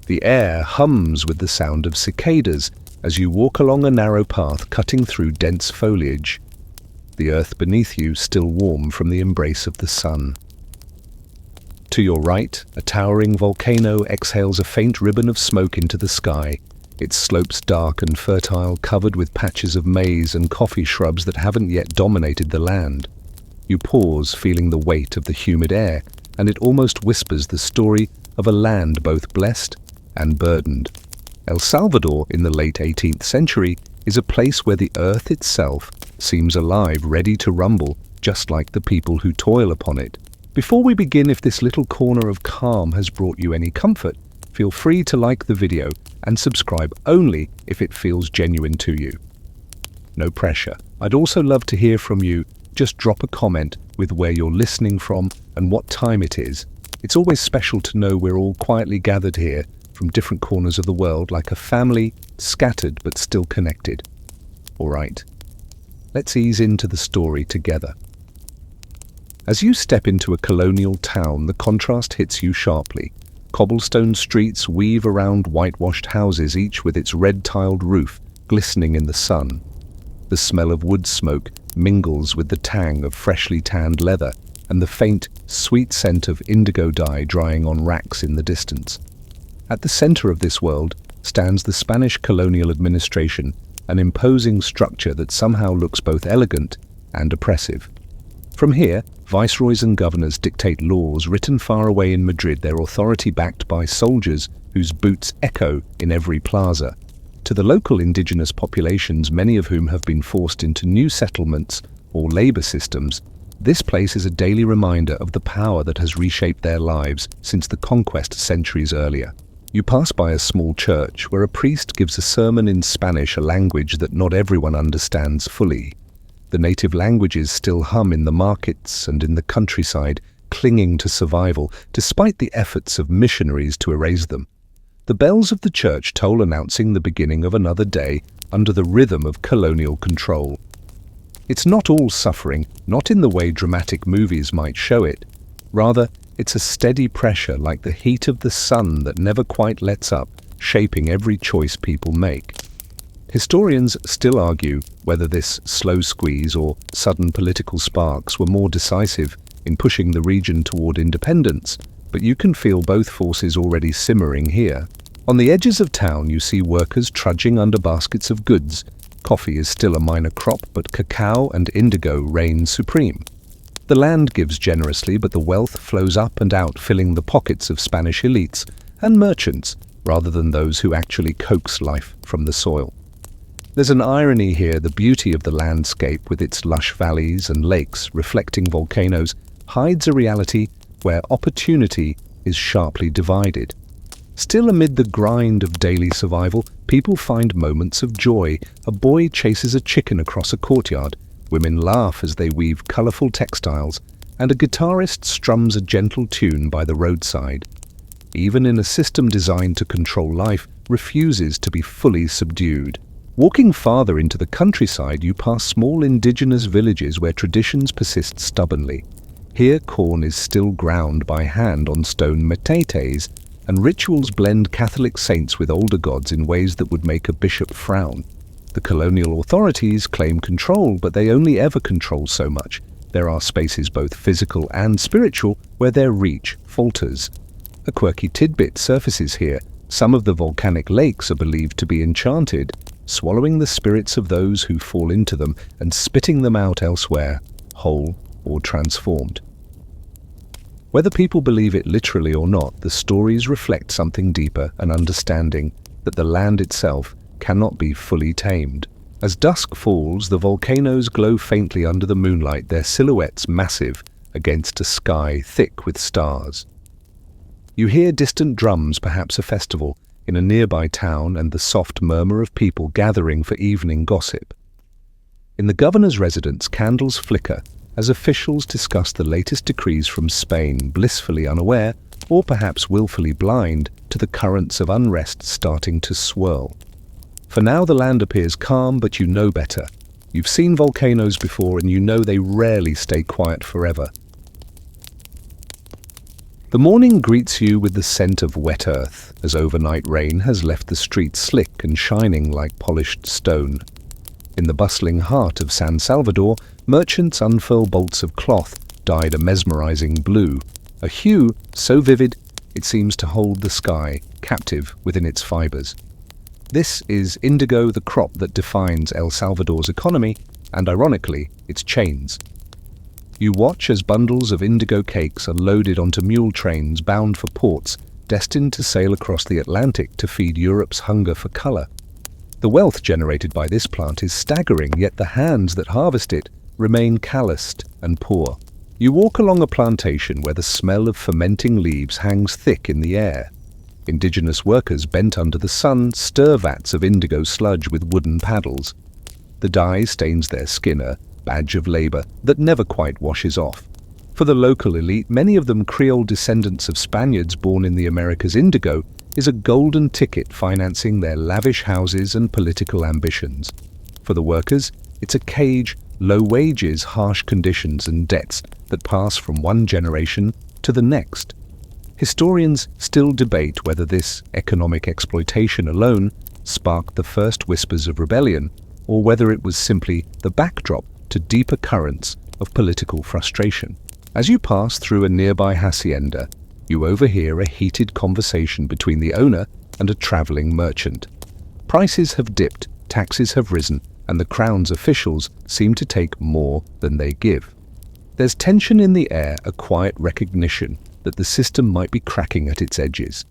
The air hums with the sound of cicadas as you walk along a narrow path cutting through dense foliage, the earth beneath you still warm from the embrace of the sun. To your right, a towering volcano exhales a faint ribbon of smoke into the sky, its slopes dark and fertile, covered with patches of maize and coffee shrubs that haven't yet dominated the land. You pause, feeling the weight of the humid air, and it almost whispers the story of a land both blessed and burdened. El Salvador, in the late 18th century, is a place where the earth itself seems alive, ready to rumble, just like the people who toil upon it. Before we begin, if this little corner of calm has brought you any comfort, feel free to like the video and subscribe only if it feels genuine to you. No pressure. I'd also love to hear from you. Just drop a comment with where you're listening from and what time it is. It's always special to know we're all quietly gathered here from different corners of the world like a family, scattered but still connected. All right, let's ease into the story together. As you step into a colonial town, the contrast hits you sharply. Cobblestone streets weave around whitewashed houses, each with its red-tiled roof glistening in the sun. The smell of wood smoke mingles with the tang of freshly tanned leather and the faint, sweet scent of indigo dye drying on racks in the distance. At the center of this world stands the Spanish colonial administration, an imposing structure that somehow looks both elegant and oppressive. From here, viceroys and governors dictate laws written far away in Madrid, their authority backed by soldiers whose boots echo in every plaza. To the local indigenous populations, many of whom have been forced into new settlements or labor systems, this place is a daily reminder of the power that has reshaped their lives since the conquest centuries earlier. You pass by a small church where a priest gives a sermon in Spanish, a language that not everyone understands fully. The native languages still hum in the markets and in the countryside, clinging to survival despite the efforts of missionaries to erase them. The bells of the church toll, announcing the beginning of another day under the rhythm of colonial control. It's not all suffering, not in the way dramatic movies might show it. Rather, it's a steady pressure like the heat of the sun that never quite lets up, shaping every choice people make. Historians still argue whether this slow squeeze or sudden political sparks were more decisive in pushing the region toward independence, but you can feel both forces already simmering here. On the edges of town, you see workers trudging under baskets of goods. Coffee is still a minor crop, but cacao and indigo reign supreme. The land gives generously, but the wealth flows up and out, filling the pockets of Spanish elites and merchants, rather than those who actually coax life from the soil. There's an irony here. The beauty of the landscape, with its lush valleys and lakes reflecting volcanoes, hides a reality where opportunity is sharply divided. Still, amid the grind of daily survival, people find moments of joy. A boy chases a chicken across a courtyard, women laugh as they weave colorful textiles, and a guitarist strums a gentle tune by the roadside. Even in a system designed to control life, refuses to be fully subdued. Walking farther into the countryside, you pass small indigenous villages where traditions persist stubbornly. Here, corn is still ground by hand on stone metetes, and rituals blend Catholic saints with older gods in ways that would make a bishop frown. The colonial authorities claim control, but they only ever control so much. There are spaces both physical and spiritual where their reach falters. A quirky tidbit surfaces here. Some of the volcanic lakes are believed to be enchanted, swallowing the spirits of those who fall into them and spitting them out elsewhere, whole or transformed. Whether people believe it literally or not, the stories reflect something deeper, an understanding that the land itself cannot be fully tamed. As dusk falls, the volcanoes glow faintly under the moonlight, their silhouettes massive against a sky thick with stars. You hear distant drums, perhaps a festival, in a nearby town, and the soft murmur of people gathering for evening gossip. In the governor's residence, candles flicker as officials discuss the latest decrees from Spain, blissfully unaware, or perhaps willfully blind, to the currents of unrest starting to swirl. For now, the land appears calm, but you know better. You've seen volcanoes before, and you know they rarely stay quiet forever. The morning greets you with the scent of wet earth, as overnight rain has left the streets slick and shining like polished stone. In the bustling heart of San Salvador, merchants unfurl bolts of cloth dyed a mesmerizing blue, a hue so vivid it seems to hold the sky captive within its fibers. This is indigo, the crop that defines El Salvador's economy and, ironically, its chains. You watch as bundles of indigo cakes are loaded onto mule trains bound for ports destined to sail across the Atlantic to feed Europe's hunger for color. The wealth generated by this plant is staggering, yet the hands that harvest it remain calloused and poor. You walk along a plantation where the smell of fermenting leaves hangs thick in the air. Indigenous workers bent under the sun stir vats of indigo sludge with wooden paddles. The dye stains their skin, a badge of labor that never quite washes off. For the local elite, many of them Creole descendants of Spaniards born in the Americas, indigo is a golden ticket financing their lavish houses and political ambitions. For the workers, it's a cage, low wages, harsh conditions and debts that pass from one generation to the next. Historians still debate whether this economic exploitation alone sparked the first whispers of rebellion, or whether it was simply the backdrop to deeper currents of political frustration. As you pass through a nearby hacienda, you overhear a heated conversation between the owner and a traveling merchant. Prices have dipped, taxes have risen, and the Crown's officials seem to take more than they give. There's tension in the air, a quiet recognition that the system might be cracking at its edges.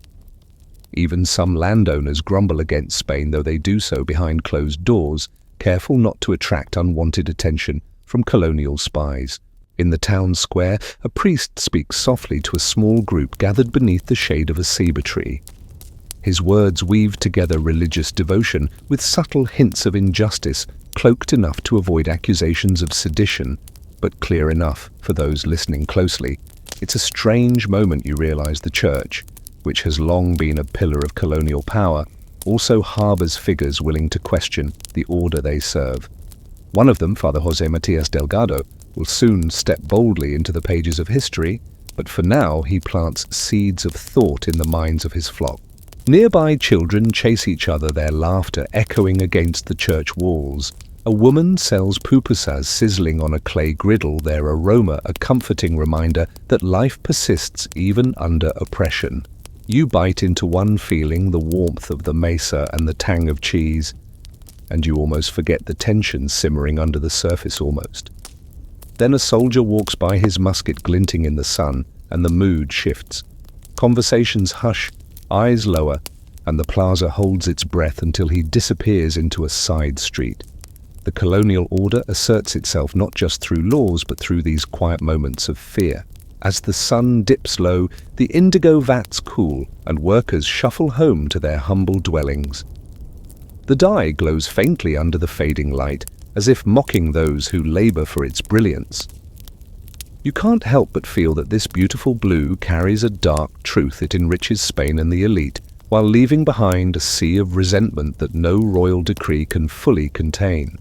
Even some landowners grumble against Spain, though they do so behind closed doors, careful not to attract unwanted attention from colonial spies. In the town square, a priest speaks softly to a small group gathered beneath the shade of a ceiba tree. His words weave together religious devotion with subtle hints of injustice, cloaked enough to avoid accusations of sedition, but clear enough for those listening closely. It's a strange moment you realize the church, which has long been a pillar of colonial power, also harbors figures willing to question the order they serve. One of them, Father José Matías Delgado, will soon step boldly into the pages of history, but for now he plants seeds of thought in the minds of his flock. Nearby children chase each other, their laughter echoing against the church walls. A woman sells pupusas sizzling on a clay griddle, their aroma a comforting reminder that life persists even under oppression. You bite into one, feeling the warmth of the mesa and the tang of cheese, and you almost forget the tension simmering under the surface almost. Then a soldier walks by, his musket glinting in the sun, and the mood shifts. Conversations hush, eyes lower, and the plaza holds its breath until he disappears into a side street. The colonial order asserts itself not just through laws, but through these quiet moments of fear. As the sun dips low, the indigo vats cool, and workers shuffle home to their humble dwellings. The dye glows faintly under the fading light, as if mocking those who labor for its brilliance. You can't help but feel that this beautiful blue carries a dark truth. It enriches Spain and the elite, while leaving behind a sea of resentment that no royal decree can fully contain.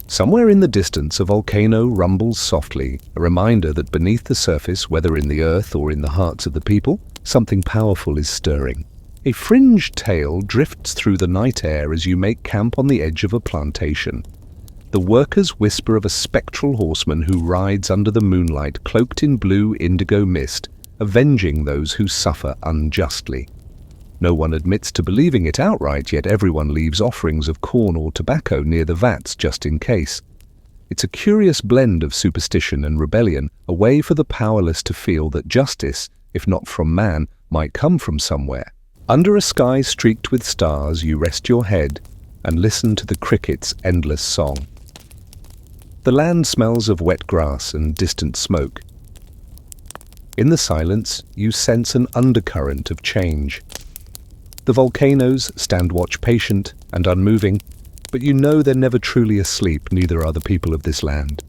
Somewhere in the distance, a volcano rumbles softly, a reminder that beneath the surface, whether in the earth or in the hearts of the people, something powerful is stirring. A fringed tail drifts through the night air as you make camp on the edge of a plantation. The workers whisper of a spectral horseman who rides under the moonlight, cloaked in blue indigo mist, avenging those who suffer unjustly. No one admits to believing it outright, yet everyone leaves offerings of corn or tobacco near the vats just in case. It's a curious blend of superstition and rebellion, a way for the powerless to feel that justice, if not from man, might come from somewhere. Under a sky streaked with stars, you rest your head and listen to the crickets' endless song. The land smells of wet grass and distant smoke. In the silence, you sense an undercurrent of change. The volcanoes stand watch, patient and unmoving, but you know they're never truly asleep, neither are the people of this land.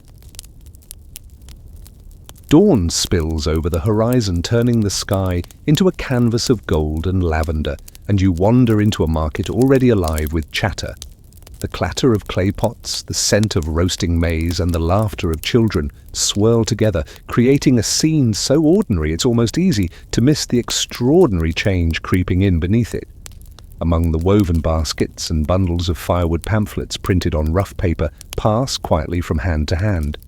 Dawn spills over the horizon, turning the sky into a canvas of gold and lavender, and you wander into a market already alive with chatter. The clatter of clay pots, the scent of roasting maize, and the laughter of children swirl together, creating a scene so ordinary it's almost easy to miss the extraordinary change creeping in beneath it. Among the woven baskets and bundles of firewood pamphlets printed on rough paper pass quietly from hand to hand.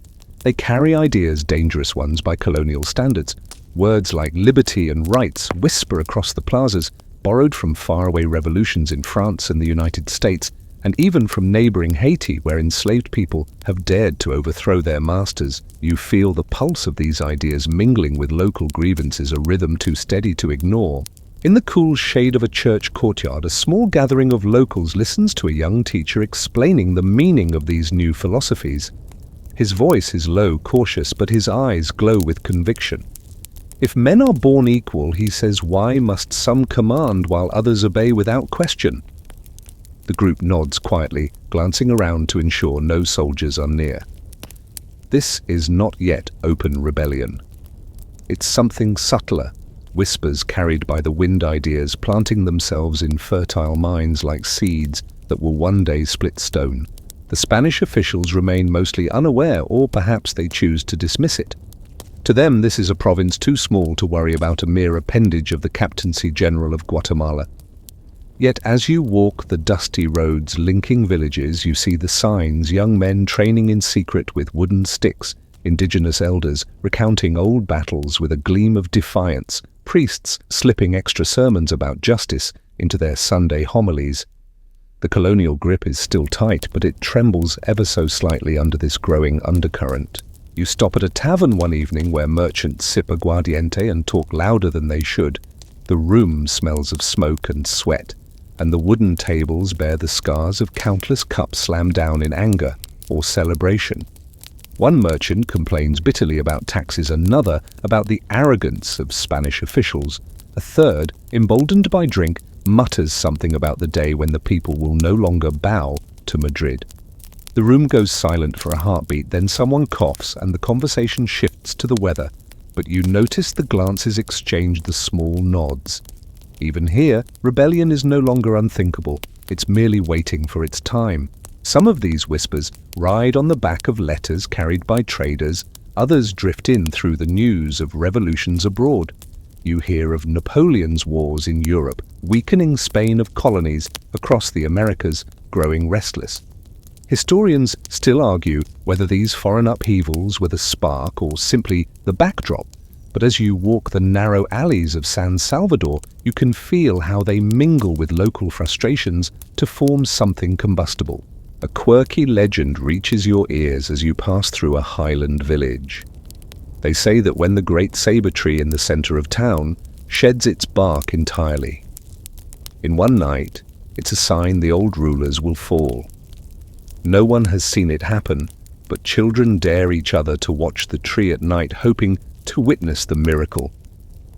They carry ideas, dangerous ones by colonial standards. Words like liberty and rights whisper across the plazas, borrowed from faraway revolutions in France and the United States, and even from neighboring Haiti, where enslaved people have dared to overthrow their masters. You feel the pulse of these ideas mingling with local grievances, a rhythm too steady to ignore. In the cool shade of a church courtyard, a small gathering of locals listens to a young teacher explaining the meaning of these new philosophies. His voice is low, cautious, but his eyes glow with conviction. If men are born equal, he says, why must some command while others obey without question? The group nods quietly, glancing around to ensure no soldiers are near. This is not yet open rebellion. It's something subtler, whispers carried by the wind, ideas planting themselves in fertile minds like seeds that will one day split stone. The Spanish officials remain mostly unaware, or perhaps they choose to dismiss it. To them, this is a province too small to worry about, a mere appendage of the Captaincy General of Guatemala. Yet as you walk the dusty roads linking villages, you see the signs, young men training in secret with wooden sticks, indigenous elders recounting old battles with a gleam of defiance, priests slipping extra sermons about justice into their Sunday homilies. The colonial grip is still tight, but it trembles ever so slightly under this growing undercurrent. You stop at a tavern one evening where merchants sip aguardiente and talk louder than they should. The room smells of smoke and sweat, and the wooden tables bear the scars of countless cups slammed down in anger or celebration. One merchant complains bitterly about taxes, another about the arrogance of Spanish officials. A third, emboldened by drink, mutters something about the day when the people will no longer bow to Madrid. The room goes silent for a heartbeat, then someone coughs and the conversation shifts to the weather, but you notice the glances exchange, the small nods. Even here, rebellion is no longer unthinkable, it's merely waiting for its time. Some of these whispers ride on the back of letters carried by traders, others drift in through the news of revolutions abroad. You hear of Napoleon's wars in Europe, weakening Spain of colonies across the Americas, growing restless. Historians still argue whether these foreign upheavals were the spark or simply the backdrop, but as you walk the narrow alleys of San Salvador, you can feel how they mingle with local frustrations to form something combustible. A quirky legend reaches your ears as you pass through a highland village. They say that when the great saber tree in the center of town sheds its bark entirely, in one night, it's a sign the old rulers will fall. No one has seen it happen, but children dare each other to watch the tree at night, hoping to witness the miracle.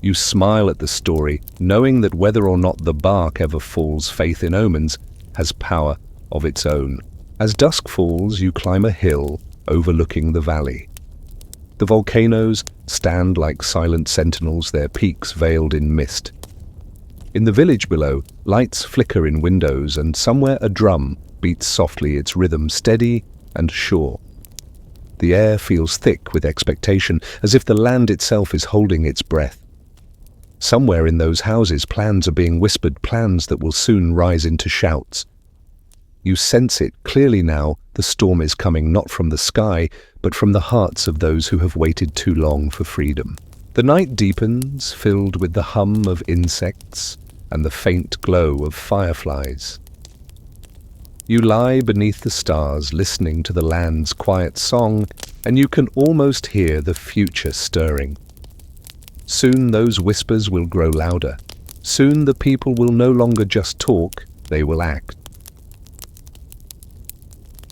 You smile at the story, knowing that whether or not the bark ever falls, faith in omens has power of its own. As dusk falls, you climb a hill overlooking the valley. The volcanoes stand like silent sentinels, their peaks veiled in mist. In the village below, lights flicker in windows, and somewhere a drum beats softly, its rhythm steady and sure. The air feels thick with expectation, as if the land itself is holding its breath. Somewhere in those houses, plans are being whispered, plans that will soon rise into shouts. You sense it clearly now. The storm is coming not from the sky, but from the hearts of those who have waited too long for freedom. The night deepens, filled with the hum of insects and the faint glow of fireflies. You lie beneath the stars, listening to the land's quiet song, and you can almost hear the future stirring. Soon those whispers will grow louder. Soon the people will no longer just talk, they will act.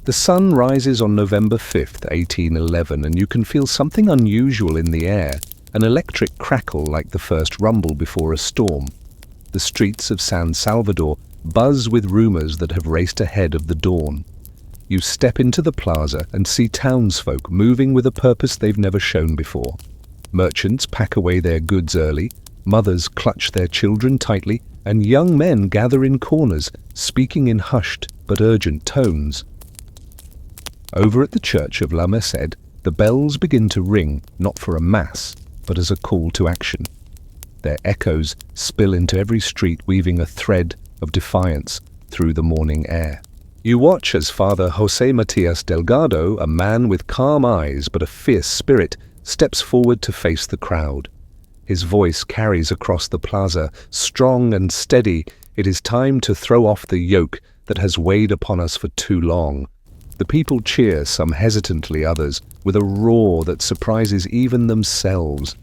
The sun rises on November 5th, 1811, and you can feel something unusual in the air, an electric crackle like the first rumble before a storm. The streets of San Salvador buzz with rumors that have raced ahead of the dawn. You step into the plaza and see townsfolk moving with a purpose they've never shown before. Merchants pack away their goods early, mothers clutch their children tightly, and young men gather in corners, speaking in hushed but urgent tones. Over at the church of La Merced, the bells begin to ring, not for a mass, but as a call to action. Their echoes spill into every street, weaving a thread of defiance through the morning air. You watch as Father José Matías Delgado, a man with calm eyes but a fierce spirit, steps forward to face the crowd. His voice carries across the plaza, strong and steady. It is time to throw off the yoke that has weighed upon us for too long. The people cheer, some hesitantly, others with a roar that surprises even themselves.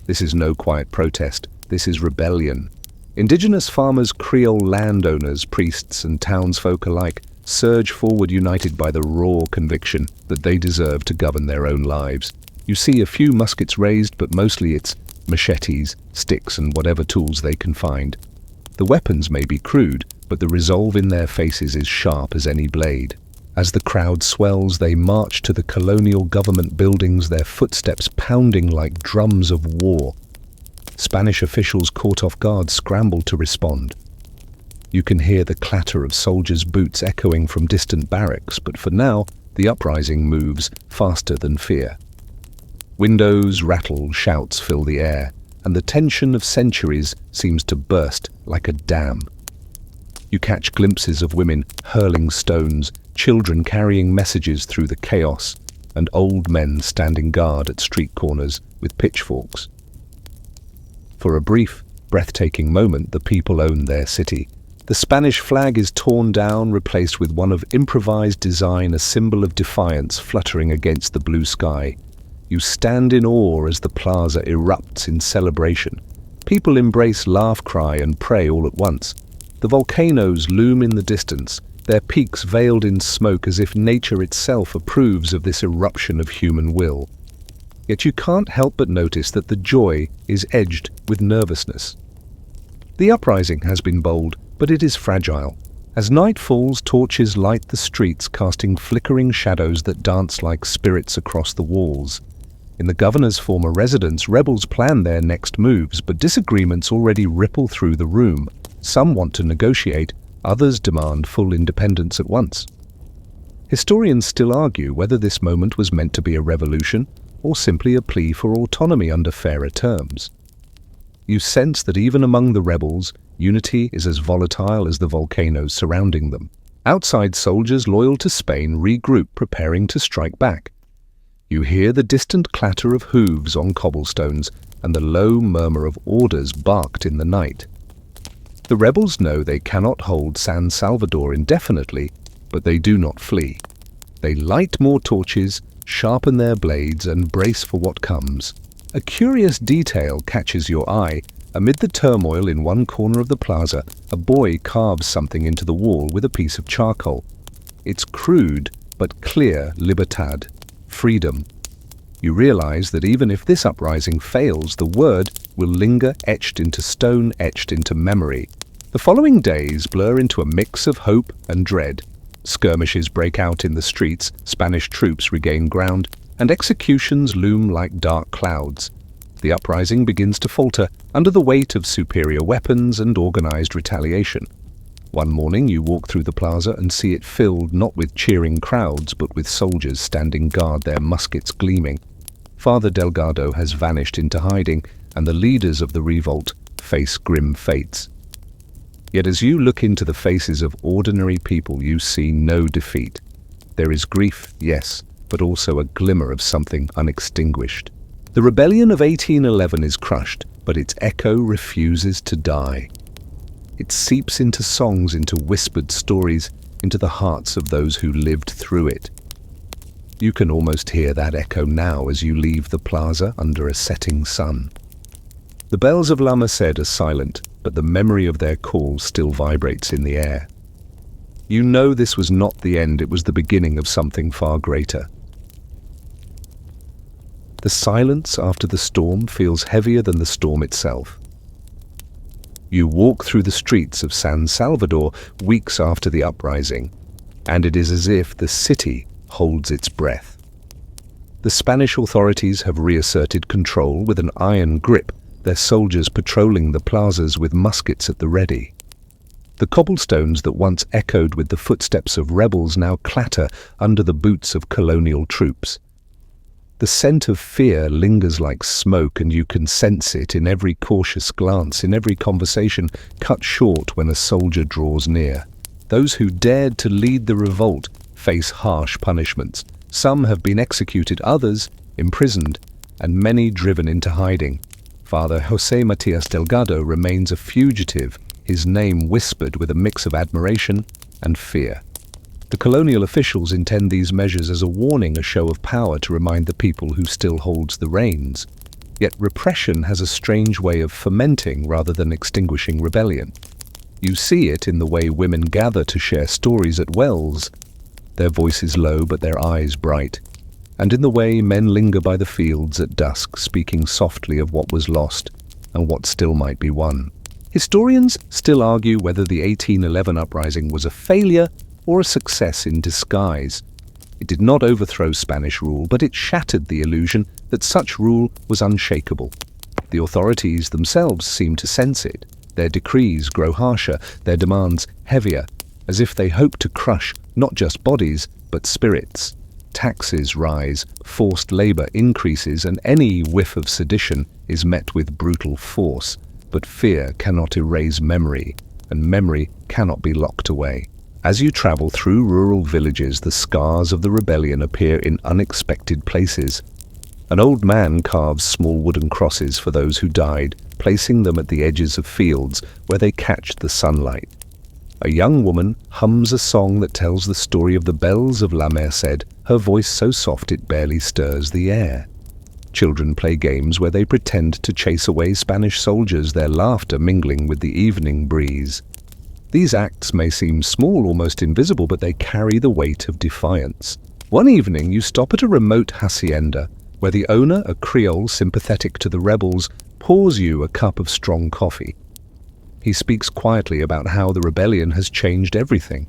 This is no quiet protest. This is rebellion. Indigenous farmers, Creole landowners, priests and townsfolk alike surge forward, united by the raw conviction that they deserve to govern their own lives. You see a few muskets raised, but mostly it's machetes, sticks and whatever tools they can find. The weapons may be crude, but the resolve in their faces is sharp as any blade. As the crowd swells, they march to the colonial government buildings, their footsteps pounding like drums of war. Spanish officials caught off guard scramble to respond. You can hear the clatter of soldiers' boots echoing from distant barracks, but for now, the uprising moves faster than fear. Windows rattle, shouts fill the air, and the tension of centuries seems to burst like a dam. You catch glimpses of women hurling stones, children carrying messages through the chaos, and old men standing guard at street corners with pitchforks. For a brief, breathtaking moment, the people own their city. The Spanish flag is torn down, replaced with one of improvised design, a symbol of defiance fluttering against the blue sky. You stand in awe as the plaza erupts in celebration. People embrace, laugh, cry, and pray all at once. The volcanoes loom in the distance, their peaks veiled in smoke, as if nature itself approves of this eruption of human will. Yet you can't help but notice that the joy is edged with nervousness. The uprising has been bold, but it is fragile. As night falls, torches light the streets, casting flickering shadows that dance like spirits across the walls. In the governor's former residence, rebels plan their next moves, but disagreements already ripple through the room. Some want to negotiate, others demand full independence at once. Historians still argue whether this moment was meant to be a revolution or simply a plea for autonomy under fairer terms. You sense that even among the rebels, unity is as volatile as the volcanoes surrounding them. Outside, soldiers loyal to Spain regroup, preparing to strike back. You hear the distant clatter of hooves on cobblestones and the low murmur of orders barked in the night. The rebels know they cannot hold San Salvador indefinitely, but they do not flee. They light more torches, sharpen their blades, and brace for what comes. A curious detail catches your eye. Amid the turmoil in one corner of the plaza, a boy carves something into the wall with a piece of charcoal. It's crude, but clear: libertad, freedom. You realize that even if this uprising fails, the word will linger etched into stone, etched into memory. The following days blur into a mix of hope and dread. Skirmishes break out in the streets, Spanish troops regain ground, and executions loom like dark clouds. The uprising begins to falter under the weight of superior weapons and organized retaliation. One morning you walk through the plaza and see it filled not with cheering crowds but with soldiers standing guard, their muskets gleaming. Father Delgado has vanished into hiding, and the leaders of the revolt face grim fates. Yet as you look into the faces of ordinary people, you see no defeat. There is grief, yes, but also a glimmer of something unextinguished. The rebellion of 1811 is crushed, but its echo refuses to die. It seeps into songs, into whispered stories, into the hearts of those who lived through it. You can almost hear that echo now as you leave the plaza under a setting sun. The bells of La Merced are silent, but the memory of their call still vibrates in the air. You know this was not the end, it was the beginning of something far greater. The silence after the storm feels heavier than the storm itself. You walk through the streets of San Salvador weeks after the uprising, and it is as if the city holds its breath. The Spanish authorities have reasserted control with an iron grip, their soldiers patrolling the plazas with muskets at the ready. The cobblestones that once echoed with the footsteps of rebels now clatter under the boots of colonial troops. The scent of fear lingers like smoke, and you can sense it in every cautious glance, in every conversation cut short when a soldier draws near. Those who dared to lead the revolt face harsh punishments. Some have been executed, others imprisoned, and many driven into hiding. Father José Matías Delgado remains a fugitive, his name whispered with a mix of admiration and fear. The colonial officials intend these measures as a warning, a show of power to remind the people who still holds the reins. Yet repression has a strange way of fermenting rather than extinguishing rebellion. You see it in the way women gather to share stories at wells, their voices low but their eyes bright, and in the way men linger by the fields at dusk, speaking softly of what was lost and what still might be won. Historians still argue whether the 1811 uprising was a failure or a success in disguise. It did not overthrow Spanish rule, but it shattered the illusion that such rule was unshakable. The authorities themselves seem to sense it. Their decrees grow harsher, their demands heavier, as if they hope to crush not just bodies, but spirits. Taxes rise, forced labor increases, and any whiff of sedition is met with brutal force. But fear cannot erase memory, and memory cannot be locked away. As you travel through rural villages, the scars of the rebellion appear in unexpected places. An old man carves small wooden crosses for those who died, placing them at the edges of fields where they catch the sunlight. A young woman hums a song that tells the story of the bells of La Merced, her voice so soft it barely stirs the air. Children play games where they pretend to chase away Spanish soldiers, their laughter mingling with the evening breeze. These acts may seem small, almost invisible, but they carry the weight of defiance. One evening you stop at a remote hacienda, where the owner, a Creole sympathetic to the rebels, pours you a cup of strong coffee. He speaks quietly about how the rebellion has changed everything.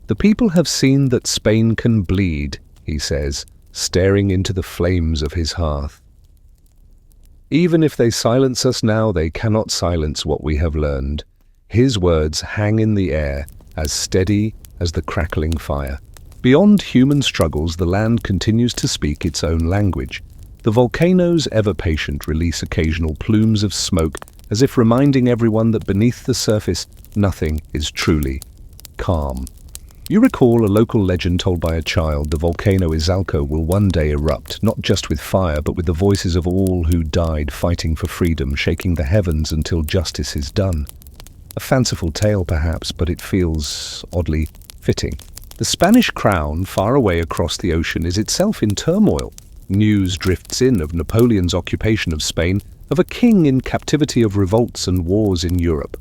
The people have seen that Spain can bleed, he says, staring into the flames of his hearth. Even if they silence us now, they cannot silence what we have learned. His words hang in the air, as steady as the crackling fire. Beyond human struggles, the land continues to speak its own language. The volcanoes, ever patient, release occasional plumes of smoke, as if reminding everyone that beneath the surface, nothing is truly calm. You recall a local legend told by a child: the volcano Izalco will one day erupt, not just with fire, but with the voices of all who died fighting for freedom, shaking the heavens until justice is done. A fanciful tale, perhaps, but it feels oddly fitting. The Spanish crown, far away across the ocean, is itself in turmoil. News drifts in of Napoleon's occupation of Spain, of a king in captivity, of revolts and wars in Europe.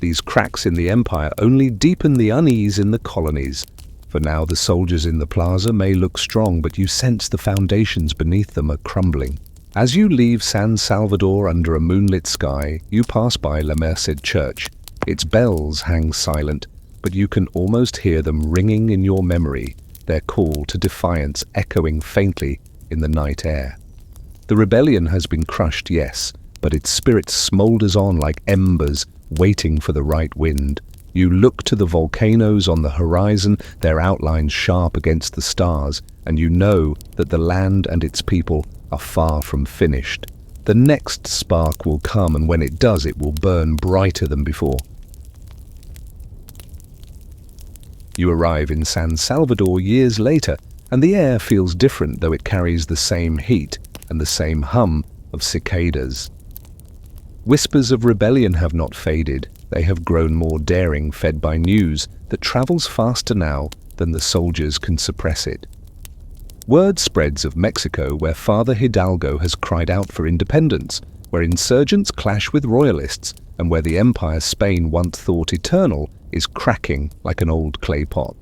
These cracks in the empire only deepen the unease in the colonies. For now the soldiers in the plaza may look strong, but you sense the foundations beneath them are crumbling. As you leave San Salvador under a moonlit sky, you pass by La Merced Church. Its bells hang silent, but you can almost hear them ringing in your memory, their call to defiance echoing faintly in the night air. The rebellion has been crushed, yes, but its spirit smolders on like embers waiting for the right wind. You look to the volcanoes on the horizon, their outlines sharp against the stars, and you know that the land and its people are far from finished. The next spark will come, and when it does, it will burn brighter than before. You arrive in San Salvador years later, and the air feels different, though it carries the same heat and the same hum of cicadas. Whispers of rebellion have not faded. They have grown more daring, fed by news that travels faster now than the soldiers can suppress it. Word spreads of Mexico, where Father Hidalgo has cried out for independence, where insurgents clash with royalists, and where the empire Spain once thought eternal is cracking like an old clay pot.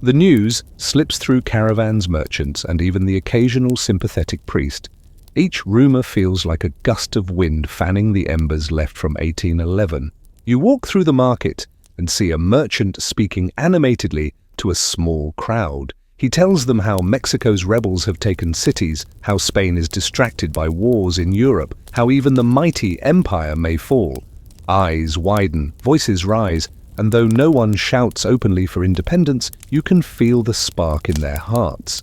The news slips through caravans, merchants, and even the occasional sympathetic priest. Each rumor feels like a gust of wind fanning the embers left from 1811. You walk through the market and see a merchant speaking animatedly to a small crowd. He tells them how Mexico's rebels have taken cities, how Spain is distracted by wars in Europe, how even the mighty empire may fall. Eyes widen, voices rise, and though no one shouts openly for independence, you can feel the spark in their hearts.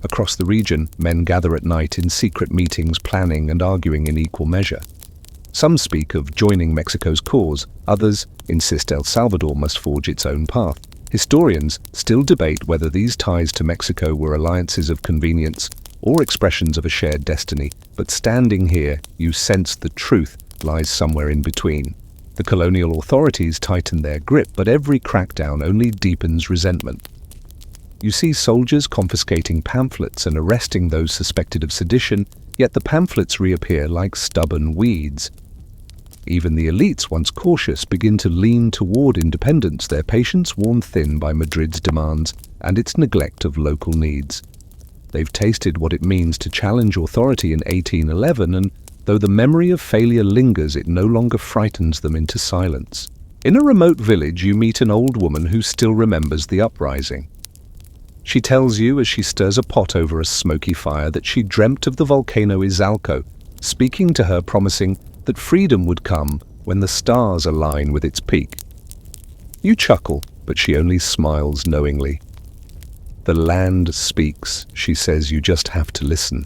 Across the region, men gather at night in secret meetings, planning and arguing in equal measure. Some speak of joining Mexico's cause, others insist El Salvador must forge its own path. Historians still debate whether these ties to Mexico were alliances of convenience or expressions of a shared destiny, but standing here, you sense the truth lies somewhere in between. The colonial authorities tighten their grip, but every crackdown only deepens resentment. You see soldiers confiscating pamphlets and arresting those suspected of sedition, yet the pamphlets reappear like stubborn weeds. Even the elites, once cautious, begin to lean toward independence, their patience worn thin by Madrid's demands and its neglect of local needs. They've tasted what it means to challenge authority in 1811, and though the memory of failure lingers, it no longer frightens them into silence. In a remote village, you meet an old woman who still remembers the uprising. She tells you as she stirs a pot over a smoky fire that she dreamt of the volcano Izalco, speaking to her promising that freedom would come when the stars align with its peak. You chuckle, but she only smiles knowingly. The land speaks, she says, you just have to listen.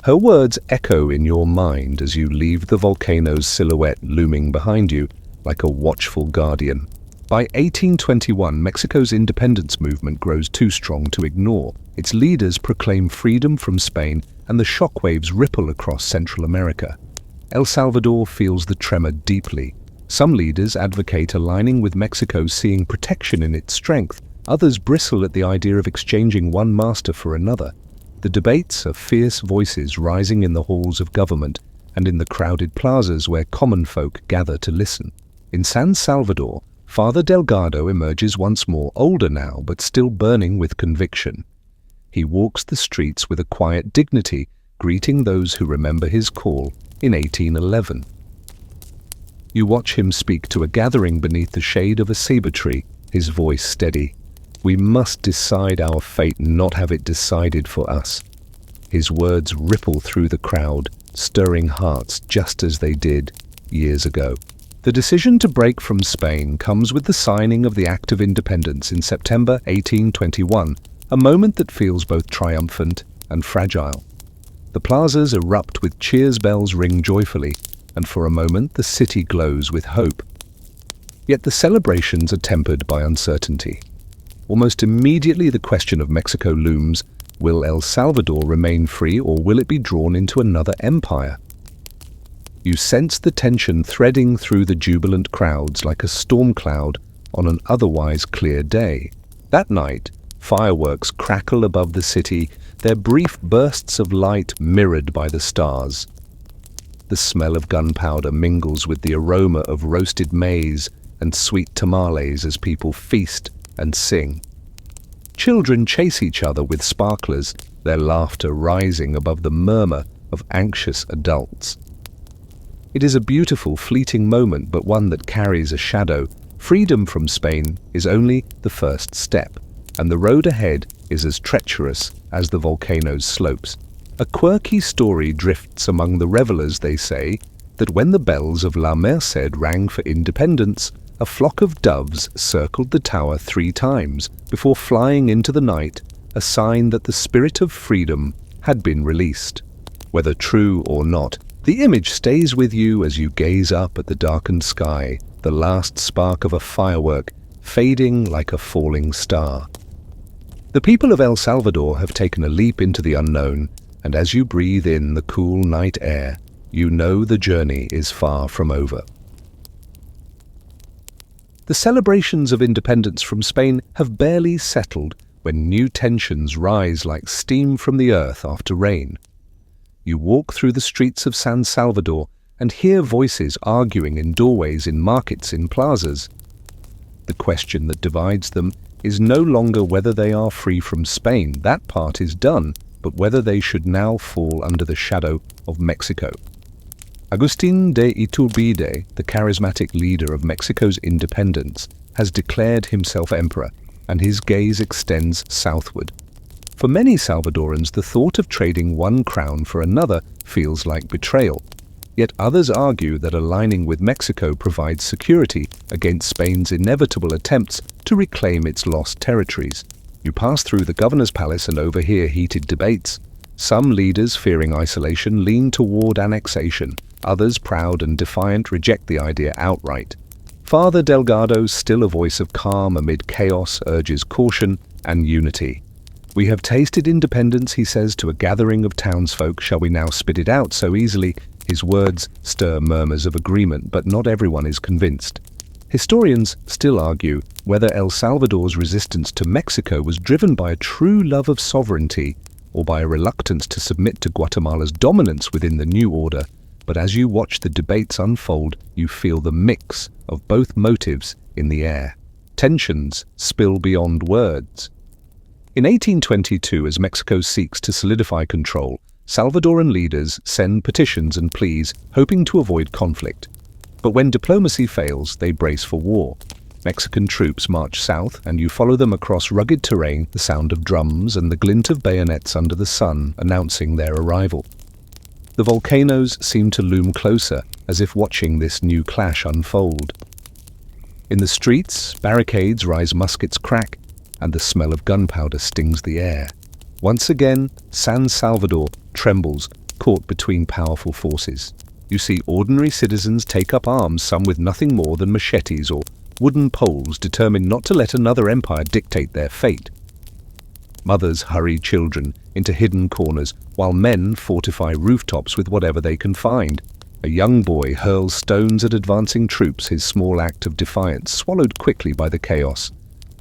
Her words echo in your mind as you leave the volcano's silhouette looming behind you like a watchful guardian. By 1821, Mexico's independence movement grows too strong to ignore. Its leaders proclaim freedom from Spain, and the shockwaves ripple across Central America. El Salvador feels the tremor deeply. Some leaders advocate aligning with Mexico, seeing protection in its strength. Others bristle at the idea of exchanging one master for another. The debates are fierce voices rising in the halls of government and in the crowded plazas where common folk gather to listen. In San Salvador, Father Delgado emerges once more, older now but still burning with conviction. He walks the streets with a quiet dignity, greeting those who remember his call in 1811. You watch him speak to a gathering beneath the shade of a ceiba tree, his voice steady. We must decide our fate, not have it decided for us. His words ripple through the crowd, stirring hearts just as they did years ago. The decision to break from Spain comes with the signing of the Act of Independence in September 1821, a moment that feels both triumphant and fragile. The plazas erupt with cheers, bells ring joyfully, and for a moment the city glows with hope. Yet the celebrations are tempered by uncertainty. Almost immediately the question of Mexico looms: will El Salvador remain free, or will it be drawn into another empire? You sense the tension threading through the jubilant crowds like a storm cloud on an otherwise clear day. That night, fireworks crackle above the city, their brief bursts of light mirrored by the stars. The smell of gunpowder mingles with the aroma of roasted maize and sweet tamales as people feast and sing. Children chase each other with sparklers, their laughter rising above the murmur of anxious adults. It is a beautiful, fleeting moment, but one that carries a shadow. Freedom from Spain is only the first step, and the road ahead is as treacherous as the volcano's slopes. A quirky story drifts among the revelers. They say that when the bells of La Merced rang for independence, a flock of doves circled the tower 3 times before flying into the night, a sign that the spirit of freedom had been released. Whether true or not, the image stays with you as you gaze up at the darkened sky, the last spark of a firework fading like a falling star. The people of El Salvador have taken a leap into the unknown, and as you breathe in the cool night air, you know the journey is far from over. The celebrations of independence from Spain have barely settled when new tensions rise like steam from the earth after rain. You walk through the streets of San Salvador and hear voices arguing in doorways, in markets, in plazas. The question that divides them is no longer whether they are free from Spain, that part is done, but whether they should now fall under the shadow of Mexico. Agustín de Iturbide, the charismatic leader of Mexico's independence, has declared himself emperor, and his gaze extends southward. For many Salvadorans, the thought of trading one crown for another feels like betrayal. Yet others argue that aligning with Mexico provides security against Spain's inevitable attempts to reclaim its lost territories. You pass through the governor's palace and overhear heated debates. Some leaders, fearing isolation, lean toward annexation. Others, proud and defiant, reject the idea outright. Father Delgado, still a voice of calm amid chaos, urges caution and unity. "We have tasted independence," he says to a gathering of townsfolk. "Shall we now spit it out so easily?" His words stir murmurs of agreement, but not everyone is convinced. Historians still argue whether El Salvador's resistance to Mexico was driven by a true love of sovereignty or by a reluctance to submit to Guatemala's dominance within the new order. But as you watch the debates unfold, you feel the mix of both motives in the air. Tensions spill beyond words. In 1822, as Mexico seeks to solidify control, Salvadoran leaders send petitions and pleas, hoping to avoid conflict. But when diplomacy fails, they brace for war. Mexican troops march south, and you follow them across rugged terrain, the sound of drums and the glint of bayonets under the sun announcing their arrival. The volcanoes seem to loom closer, as if watching this new clash unfold. In the streets, barricades rise, muskets crack, and the smell of gunpowder stings the air. Once again, San Salvador trembles, caught between powerful forces. You see ordinary citizens take up arms, some with nothing more than machetes or wooden poles, determined not to let another empire dictate their fate. Mothers hurry children into hidden corners, while men fortify rooftops with whatever they can find. A young boy hurls stones at advancing troops, his small act of defiance swallowed quickly by the chaos.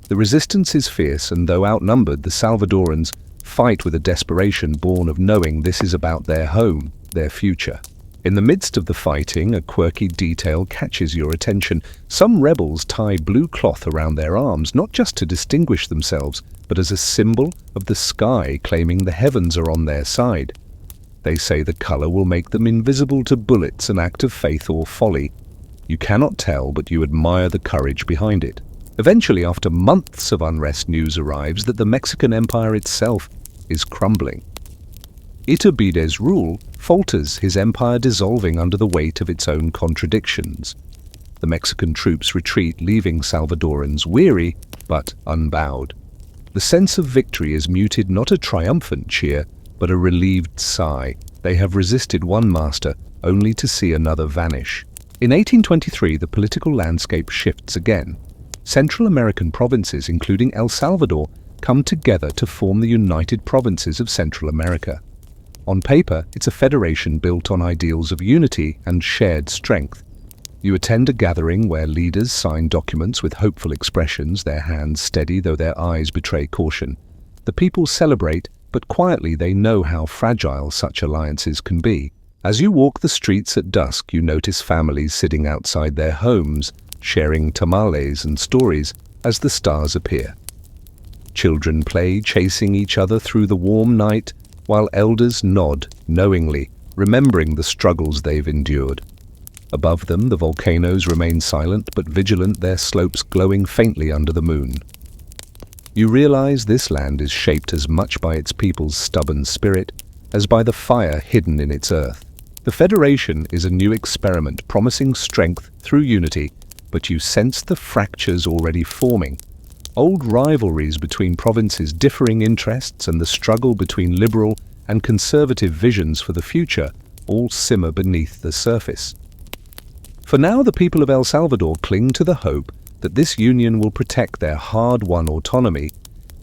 The resistance is fierce, and though outnumbered, the Salvadorans fight with a desperation born of knowing this is about their home, their future. In the midst of the fighting, a quirky detail catches your attention. Some rebels tie blue cloth around their arms, not just to distinguish themselves, but as a symbol of the sky, claiming the heavens are on their side. They say the color will make them invisible to bullets, an act of faith or folly. You cannot tell, but you admire the courage behind it. Eventually, after months of unrest, news arrives that the Mexican Empire itself is crumbling. Iturbides's rule falters, his empire dissolving under the weight of its own contradictions. The Mexican troops retreat, leaving Salvadorans weary but unbowed. The sense of victory is muted, not a triumphant cheer, but a relieved sigh. They have resisted one master, only to see another vanish. In 1823, the political landscape shifts again. Central American provinces, including El Salvador, come together to form the United Provinces of Central America. On paper, it's a federation built on ideals of unity and shared strength. You attend a gathering where leaders sign documents with hopeful expressions, their hands steady though their eyes betray caution. The people celebrate, but quietly they know how fragile such alliances can be. As you walk the streets at dusk, you notice families sitting outside their homes, sharing tamales and stories as the stars appear. Children play, chasing each other through the warm night, while elders nod knowingly, remembering the struggles they've endured. Above them, the volcanoes remain silent but vigilant, their slopes glowing faintly under the moon. You realize this land is shaped as much by its people's stubborn spirit as by the fire hidden in its earth. The Federation is a new experiment, promising strength through unity, but you sense the fractures already forming. Old rivalries between provinces, differing interests, and the struggle between liberal and conservative visions for the future all simmer beneath the surface. For now, the people of El Salvador cling to the hope that this union will protect their hard-won autonomy,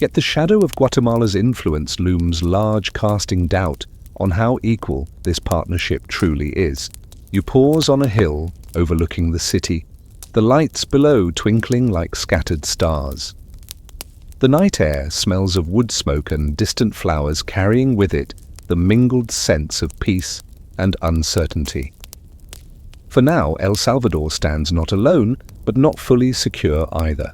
yet the shadow of Guatemala's influence looms large, casting doubt on how equal this partnership truly is. You pause on a hill overlooking the city, the lights below twinkling like scattered stars. The night air smells of wood smoke and distant flowers, carrying with it the mingled sense of peace and uncertainty. For now, El Salvador stands not alone, but not fully secure either.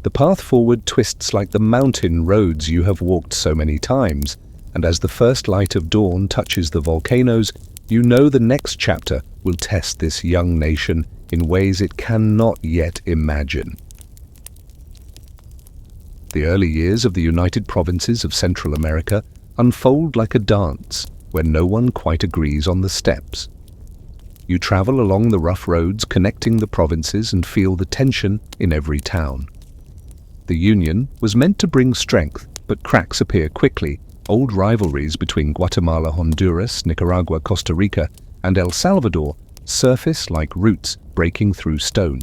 The path forward twists like the mountain roads you have walked so many times, and as the first light of dawn touches the volcanoes, you know the next chapter will test this young nation in ways it cannot yet imagine. The early years of the United Provinces of Central America unfold like a dance where no one quite agrees on the steps. You travel along the rough roads connecting the provinces and feel the tension in every town. The Union was meant to bring strength, but cracks appear quickly. Old rivalries between Guatemala, Honduras, Nicaragua, Costa Rica, and El Salvador surface like roots breaking through stone.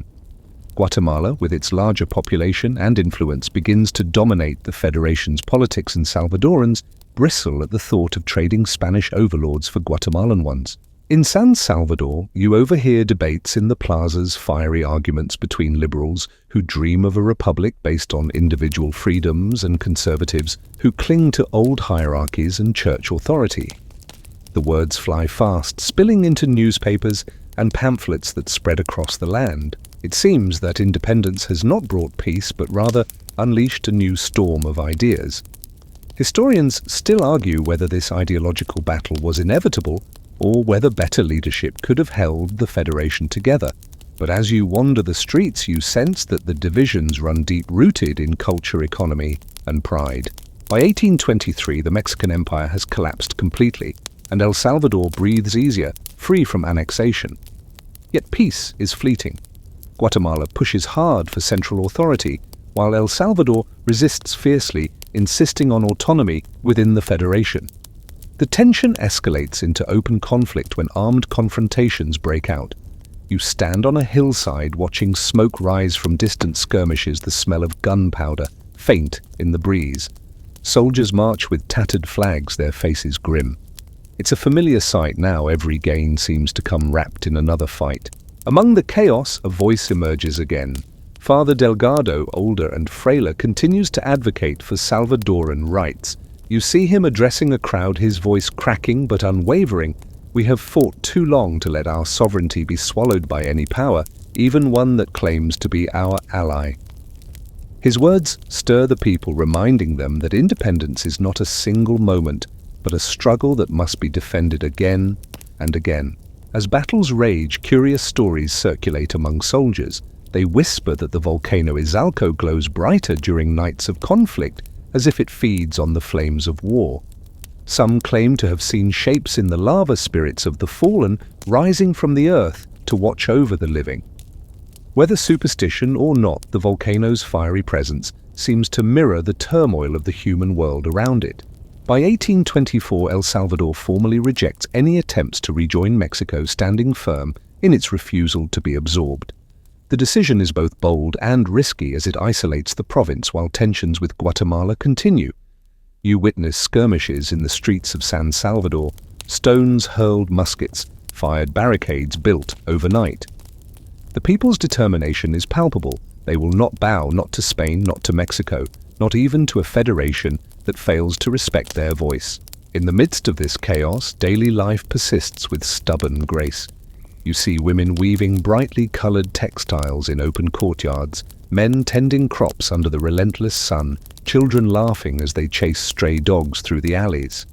Guatemala, with its larger population and influence, begins to dominate the Federation's politics, and Salvadorans bristle at the thought of trading Spanish overlords for Guatemalan ones. In San Salvador, you overhear debates in the plazas, fiery arguments between liberals who dream of a republic based on individual freedoms and conservatives who cling to old hierarchies and church authority. The words fly fast, spilling into newspapers and pamphlets that spread across the land. It seems that independence has not brought peace, but rather unleashed a new storm of ideas. Historians still argue whether this ideological battle was inevitable or whether better leadership could have held the Federation together. But as you wander the streets, you sense that the divisions run deep-rooted in culture, economy, and pride. By 1823, the Mexican Empire has collapsed completely, and El Salvador breathes easier, free from annexation. Yet peace is fleeting. Guatemala pushes hard for central authority, while El Salvador resists fiercely, insisting on autonomy within the Federation. The tension escalates into open conflict when armed confrontations break out. You stand on a hillside watching smoke rise from distant skirmishes, the smell of gunpowder faint in the breeze. Soldiers march with tattered flags, their faces grim. It's a familiar sight now. Every gain seems to come wrapped in another fight. Among the chaos, a voice emerges again. Father Delgado, older and frailer, continues to advocate for Salvadoran rights. You see him addressing a crowd, his voice cracking but unwavering. We have fought too long to let our sovereignty be swallowed by any power, even one that claims to be our ally. His words stir the people, reminding them that independence is not a single moment, but a struggle that must be defended again and again. As battles rage, curious stories circulate among soldiers. They whisper that the volcano Izalco glows brighter during nights of conflict, as if it feeds on the flames of war. Some claim to have seen shapes in the lava spirits of the fallen rising from the earth to watch over the living. Whether superstition or not, the volcano's fiery presence seems to mirror the turmoil of the human world around it. By 1824, El Salvador formally rejects any attempts to rejoin Mexico, standing firm in its refusal to be absorbed. The decision is both bold and risky, as it isolates the province while tensions with Guatemala continue. You witness skirmishes in the streets of San Salvador, stones hurled, muskets fired, barricades built overnight. The people's determination is palpable. They will not bow, not to Spain, not to Mexico, not even to a federation that fails to respect their voice. In the midst of this chaos, daily life persists with stubborn grace. You see women weaving brightly colored textiles in open courtyards, men tending crops under the relentless sun, children laughing as they chase stray dogs through the alleys.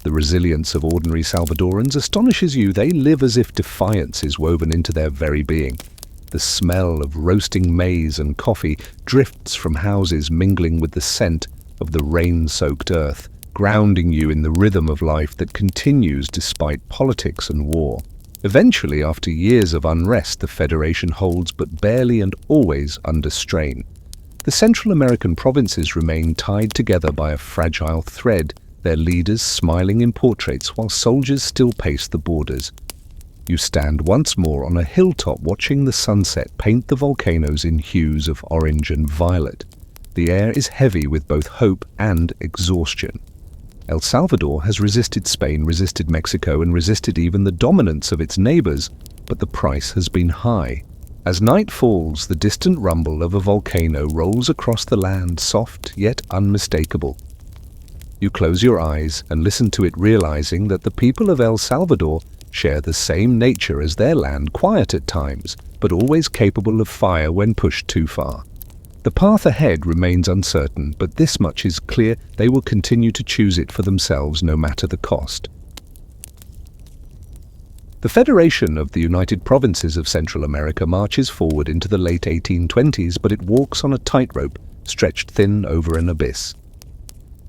The resilience of ordinary Salvadorans astonishes you. They live as if defiance is woven into their very being. The smell of roasting maize and coffee drifts from houses, mingling with the scent of the rain-soaked earth, grounding you in the rhythm of life that continues despite politics and war. Eventually, after years of unrest, the Federation holds, but barely and always under strain. The Central American provinces remain tied together by a fragile thread, their leaders smiling in portraits while soldiers still pace the borders. You stand once more on a hilltop watching the sunset paint the volcanoes in hues of orange and violet. The air is heavy with both hope and exhaustion. El Salvador has resisted Spain, resisted Mexico, and resisted even the dominance of its neighbors, but the price has been high. As night falls, the distant rumble of a volcano rolls across the land, soft yet unmistakable. You close your eyes and listen to it, realizing that the people of El Salvador share the same nature as their land, quiet at times, but always capable of fire when pushed too far. The path ahead remains uncertain, but this much is clear: they will continue to choose it for themselves no matter the cost. The Federation of the United Provinces of Central America marches forward into the late 1820s, but it walks on a tightrope stretched thin over an abyss.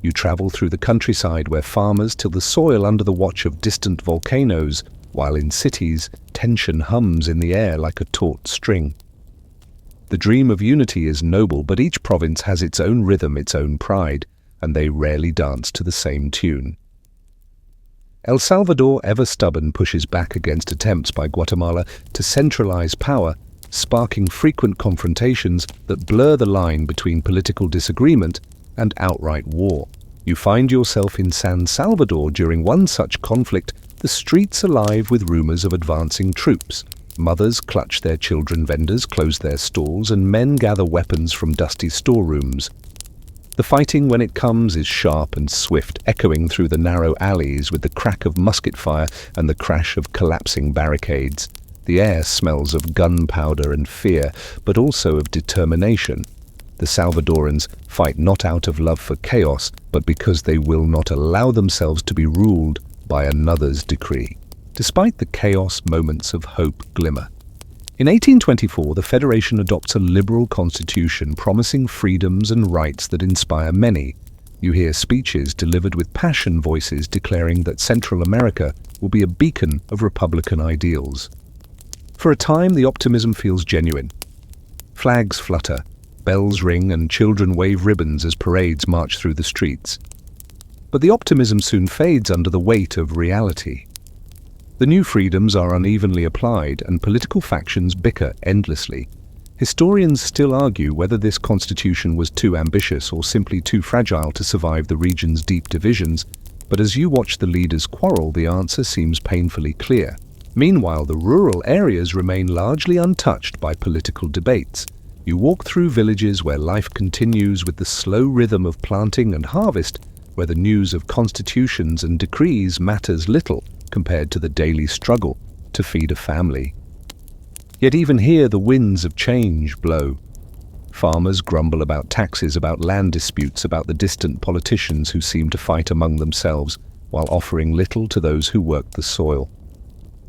You travel through the countryside where farmers till the soil under the watch of distant volcanoes, while in cities, tension hums in the air like a taut string. The dream of unity is noble, but each province has its own rhythm, its own pride, and they rarely dance to the same tune. El Salvador, ever stubborn, pushes back against attempts by Guatemala to centralize power, sparking frequent confrontations that blur the line between political disagreement and outright war. You find yourself in San Salvador during one such conflict, the streets alive with rumors of advancing troops. Mothers clutch their children, vendors close their stalls, and men gather weapons from dusty storerooms. The fighting, when it comes, is sharp and swift, echoing through the narrow alleys with the crack of musket fire and the crash of collapsing barricades. The air smells of gunpowder and fear, but also of determination. The Salvadorans fight not out of love for chaos, but because they will not allow themselves to be ruled by another's decree. Despite the chaos, moments of hope glimmer. In 1824, the Federation adopts a liberal constitution promising freedoms and rights that inspire many. You hear speeches delivered with passion, voices declaring that Central America will be a beacon of Republican ideals. For a time, the optimism feels genuine. Flags flutter, bells ring, and children wave ribbons as parades march through the streets. But the optimism soon fades under the weight of reality. The new freedoms are unevenly applied, and political factions bicker endlessly. Historians still argue whether this constitution was too ambitious or simply too fragile to survive the region's deep divisions, but as you watch the leaders quarrel, the answer seems painfully clear. Meanwhile, the rural areas remain largely untouched by political debates. You walk through villages where life continues with the slow rhythm of planting and harvest, where the news of constitutions and decrees matters little compared to the daily struggle to feed a family. Yet even here the winds of change blow. Farmers grumble about taxes, about land disputes, about the distant politicians who seem to fight among themselves while offering little to those who work the soil.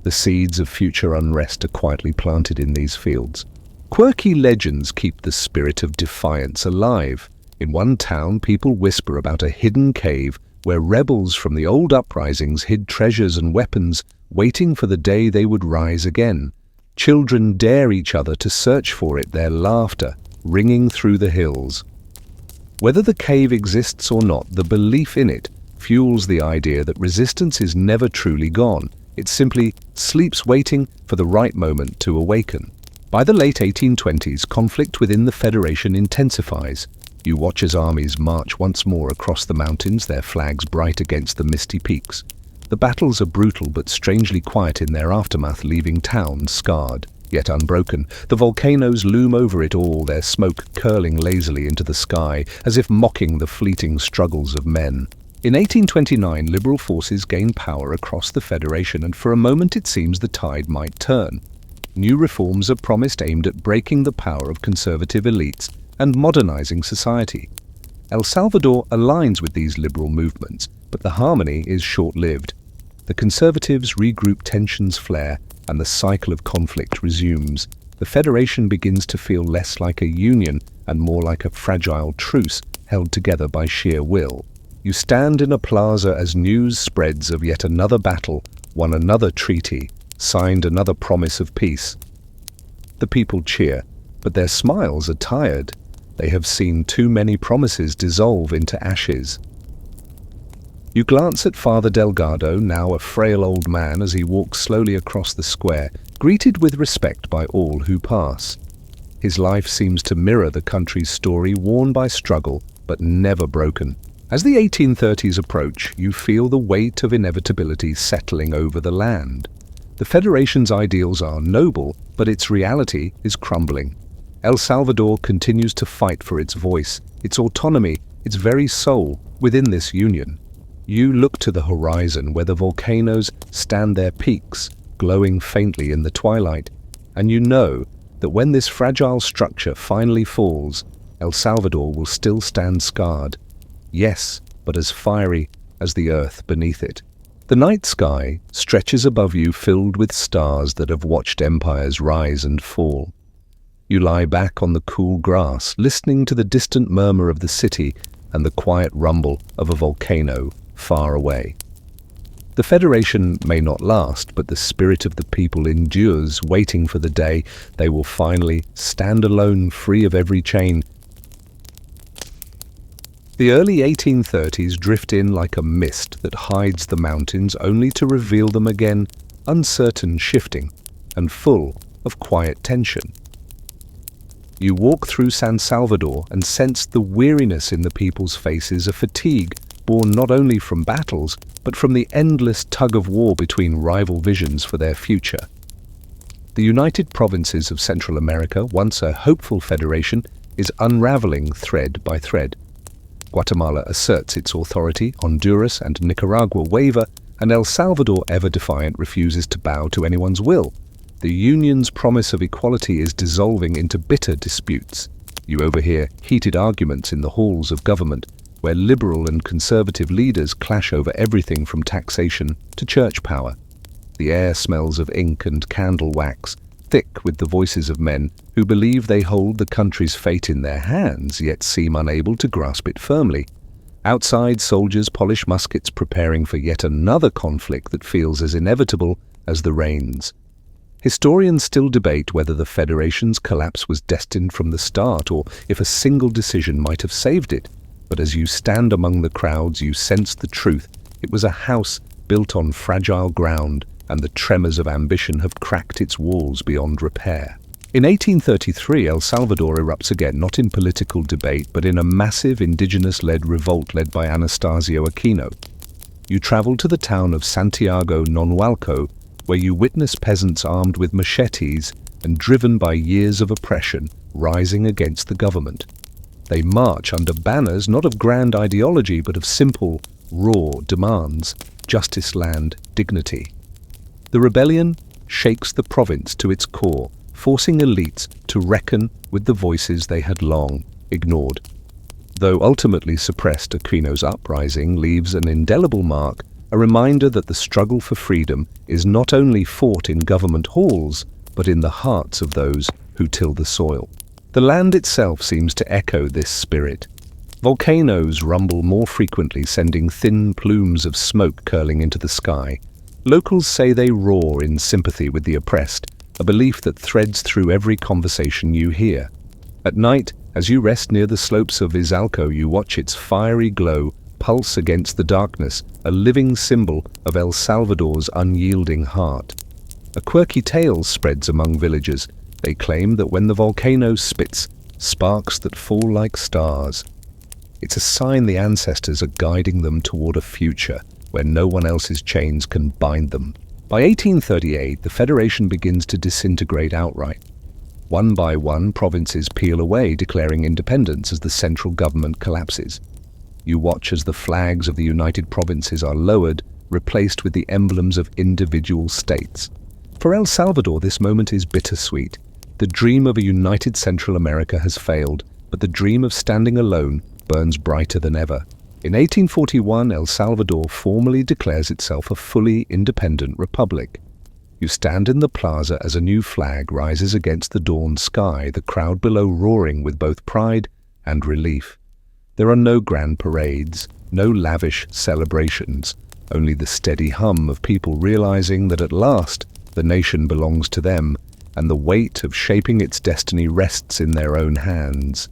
The seeds of future unrest are quietly planted in these fields. Quirky legends keep the spirit of defiance alive. In one town, people whisper about a hidden cave where rebels from the old uprisings hid treasures and weapons, waiting for the day they would rise again. Children dare each other to search for it, their laughter ringing through the hills. Whether the cave exists or not, the belief in it fuels the idea that resistance is never truly gone. It simply sleeps waiting for the right moment to awaken. By the late 1820s, conflict within the Federation intensifies. You watch as armies march once more across the mountains, their flags bright against the misty peaks. The battles are brutal but strangely quiet in their aftermath, leaving towns scarred, yet unbroken. The volcanoes loom over it all, their smoke curling lazily into the sky, as if mocking the fleeting struggles of men. In 1829, liberal forces gain power across the Federation, and for a moment it seems the tide might turn. New reforms are promised aimed at breaking the power of conservative elites and modernizing society. El Salvador aligns with these liberal movements, but the harmony is short-lived. The conservatives regroup, tensions flare, and the cycle of conflict resumes. The Federation begins to feel less like a union and more like a fragile truce held together by sheer will. You stand in a plaza as news spreads of yet another battle, won another treaty, signed another promise of peace. The people cheer, but their smiles are tired. They have seen too many promises dissolve into ashes. You glance at Father Delgado, now a frail old man, as he walks slowly across the square, greeted with respect by all who pass. His life seems to mirror the country's story, worn by struggle, but never broken. As the 1830s approach, you feel the weight of inevitability settling over the land. The Federation's ideals are noble, but its reality is crumbling. El Salvador continues to fight for its voice, its autonomy, its very soul within this union. You look to the horizon where the volcanoes stand their peaks, glowing faintly in the twilight, and you know that when this fragile structure finally falls, El Salvador will still stand scarred. Yes, but as fiery as the earth beneath it. The night sky stretches above you, filled with stars that have watched empires rise and fall. You lie back on the cool grass, listening to the distant murmur of the city and the quiet rumble of a volcano far away. The Federation may not last, but the spirit of the people endures, waiting for the day they will finally stand alone, free of every chain. The early 1830s drift in like a mist that hides the mountains, only to reveal them again, uncertain, shifting, and full of quiet tension. You walk through San Salvador and sense the weariness in the people's faces, a fatigue born not only from battles, but from the endless tug-of-war between rival visions for their future. The United Provinces of Central America, once a hopeful federation, is unraveling thread by thread. Guatemala asserts its authority, Honduras and Nicaragua waver, and El Salvador, ever defiant, refuses to bow to anyone's will. The Union's promise of equality is dissolving into bitter disputes. You overhear heated arguments in the halls of government, where liberal and conservative leaders clash over everything from taxation to church power. The air smells of ink and candle wax, thick with the voices of men who believe they hold the country's fate in their hands, yet seem unable to grasp it firmly. Outside, soldiers polish muskets, preparing for yet another conflict that feels as inevitable as the rains. Historians still debate whether the Federation's collapse was destined from the start, or if a single decision might have saved it. But as you stand among the crowds, you sense the truth. It was a house built on fragile ground, and the tremors of ambition have cracked its walls beyond repair. In 1833, El Salvador erupts again, not in political debate, but in a massive indigenous-led revolt led by Anastasio Aquino. You travel to the town of Santiago Nonhualco, where you witness peasants armed with machetes and driven by years of oppression, rising against the government. They march under banners not of grand ideology, but of simple, raw demands: justice, land, dignity. The rebellion shakes the province to its core, forcing elites to reckon with the voices they had long ignored. Though ultimately suppressed, Aquino's uprising leaves an indelible mark, a reminder that the struggle for freedom is not only fought in government halls, but in the hearts of those who till the soil. The land itself seems to echo this spirit. Volcanoes rumble more frequently, sending thin plumes of smoke curling into the sky. Locals say they roar in sympathy with the oppressed, a belief that threads through every conversation you hear. At night, as you rest near the slopes of Izalco, you watch its fiery glow pulse against the darkness, a living symbol of El Salvador's unyielding heart. A quirky tale spreads among villagers. They claim that when the volcano spits sparks that fall like stars, it's a sign the ancestors are guiding them toward a future where no one else's chains can bind them. By 1838, the Federation begins to disintegrate outright. One by one, provinces peel away, declaring independence as the central government collapses. You watch as the flags of the United Provinces are lowered, replaced with the emblems of individual states. For El Salvador, this moment is bittersweet. The dream of a united Central America has failed, but the dream of standing alone burns brighter than ever. In 1841, El Salvador formally declares itself a fully independent republic. You stand in the plaza as a new flag rises against the dawn sky, the crowd below roaring with both pride and relief. There are no grand parades, no lavish celebrations, only the steady hum of people realizing that at last the nation belongs to them, and the weight of shaping its destiny rests in their own hands.